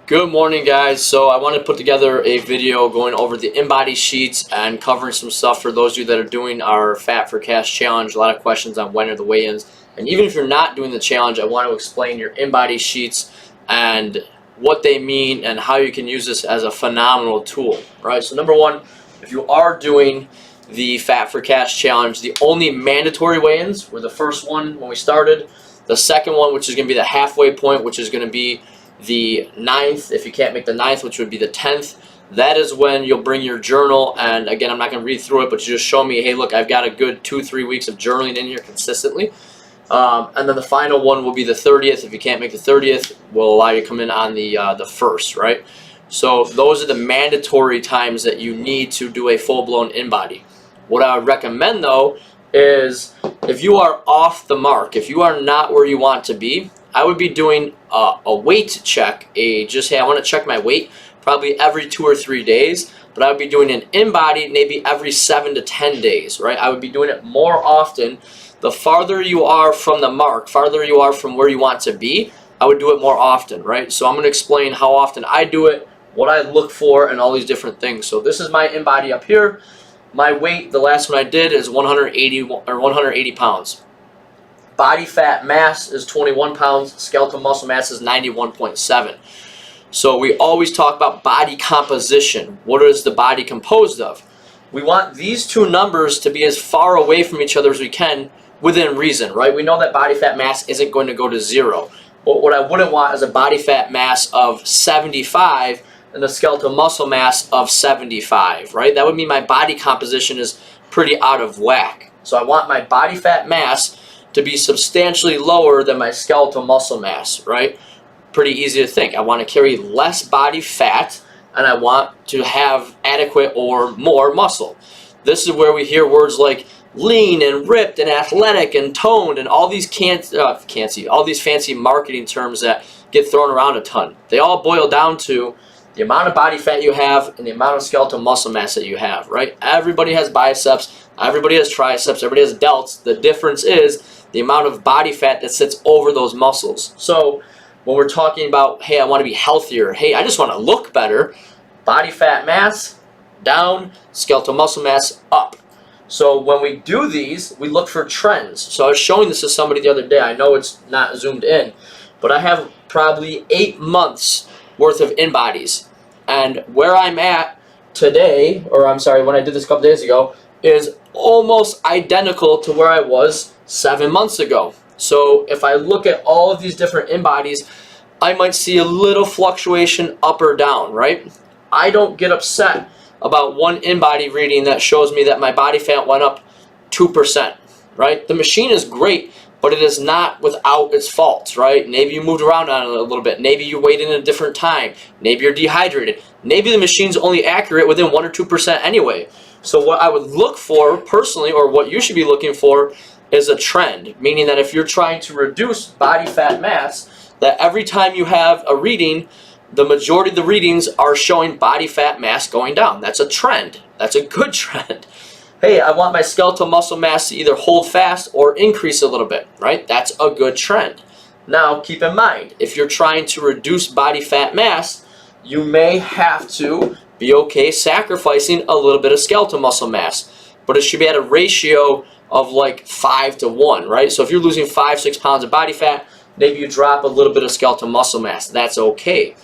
Good morning, guys. So I want to put together a video going over the InBody sheets and covering some stuff for those of you that are doing our Fat for Cash challenge. A lot of questions on when are the weigh-ins. And even if you're not doing the challenge, I want to explain your InBody sheets and what they mean and how you can use this as a phenomenal tool. Right? So number one, if you are doing the Fat for Cash challenge, the only mandatory weigh-ins were the first one when we started, the second one, which is going to be the halfway point, which is going to be the 9th, if you can't make the 9th, which would be the 10th. That is when you'll bring your journal, and again, I'm not going to read through it, but you just show me, hey, look, I've got a good 2-3 weeks of journaling in here consistently. And then the final one will be the 30th. If you can't make the 30th, we'll allow you to come in on the 1st, right? So those are the mandatory times that you need to do a full-blown InBody. What I would recommend, though, is if you are off the mark, if you are not where you want to be, I would be doing a weight check, just, hey, I want to check my weight probably every 2 or 3 days, but I would be doing an InBody maybe every 7 to 10 days, right? I would be doing it more often. The farther you are from the mark, farther you are from where you want to be, I would do it more often, right? So I'm going to explain how often I do it, what I look for, and all these different things. So this is my InBody up here. My weight, the last one I did, is 180 pounds. Body fat mass is 21 pounds. Skeletal muscle mass is 91.7. So we always talk about body composition. What is the body composed of? We want these two numbers to be as far away from each other as we can within reason, right? We know that body fat mass isn't going to go to 0. But what I wouldn't want is a body fat mass of 75 and a skeletal muscle mass of 75, right? That would mean my body composition is pretty out of whack. So I want my body fat mass to be substantially lower than my skeletal muscle mass, right? Pretty easy to think. I want to carry less body fat, and I want to have adequate or more muscle. This is where we hear words like lean and ripped and athletic and toned and all these all these fancy marketing terms that get thrown around a ton. They all boil down to the amount of body fat you have and the amount of skeletal muscle mass that you have, right? Everybody has biceps, everybody has triceps, everybody has delts. The difference is the amount of body fat that sits over those muscles. So when we're talking about, hey, I want to be healthier, hey, I just want to look better, body fat mass down, skeletal muscle mass up. So when we do these, we look for trends. So I was showing this to somebody the other day. I know it's not zoomed in, but I have probably 8 months worth of InBodies. And where I'm at today, or I'm sorry, when I did this a couple days ago, is almost identical to where I was 7 months ago. So if I look at all of these different InBodies, I might see a little fluctuation up or down, right? I don't get upset about one InBody reading that shows me that my body fat went up 2%, right? The machine is great, but it is not without its faults, right? Maybe you moved around on it a little bit. Maybe you weighed in at a different time. Maybe you're dehydrated. Maybe the machine's only accurate within 1 or 2% anyway. So what I would look for personally, or what you should be looking for, is a trend, meaning that if you're trying to reduce body fat mass, that every time you have a reading, the majority of the readings are showing body fat mass going down. That's a trend. That's a good trend. Hey, I want my skeletal muscle mass to either hold fast or increase a little bit, right? That's a good trend. Now, keep in mind, if you're trying to reduce body fat mass, you may have to be okay sacrificing a little bit of skeletal muscle mass, but it should be at a ratio of like 5 to 1, right? So if you're losing 5-6 pounds of body fat, maybe you drop a little bit of skeletal muscle mass. That's okay.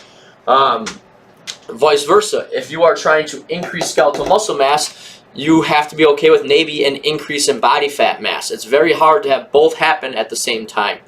Vice versa, if you are trying to increase skeletal muscle mass, you have to be okay with maybe an increase in body fat mass. It's very hard to have both happen at the same time.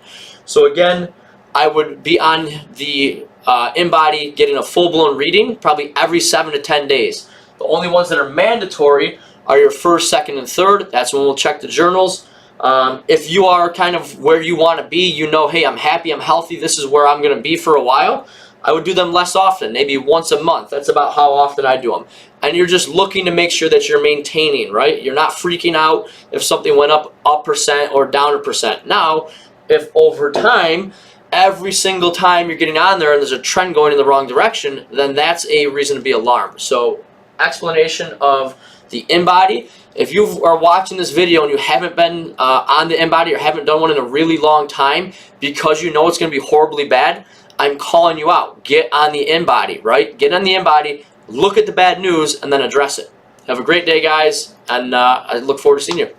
So again, I would be on the InBody getting a full-blown reading probably every 7 to 10 days. The only ones that are mandatory are your 1st, 2nd, and 3rd. That's when we'll check the journals. If you are kind of where you want to be, you know, hey, I'm happy, I'm healthy, this is where I'm going to be for a while, I would do them less often, maybe once a month. That's about how often I do them. And you're just looking to make sure that you're maintaining, right? You're not freaking out if something went up a percent or down a percent. Now, if over time, every single time you're getting on there and there's a trend going in the wrong direction, then that's a reason to be alarmed. So, explanation of the InBody. If you are watching this video and you haven't been on the InBody or haven't done one in a really long time because you know it's going to be horribly bad, I'm calling you out. Get on the InBody, right? Get on the InBody, look at the bad news, and then address it. Have a great day, guys, and I look forward to seeing you.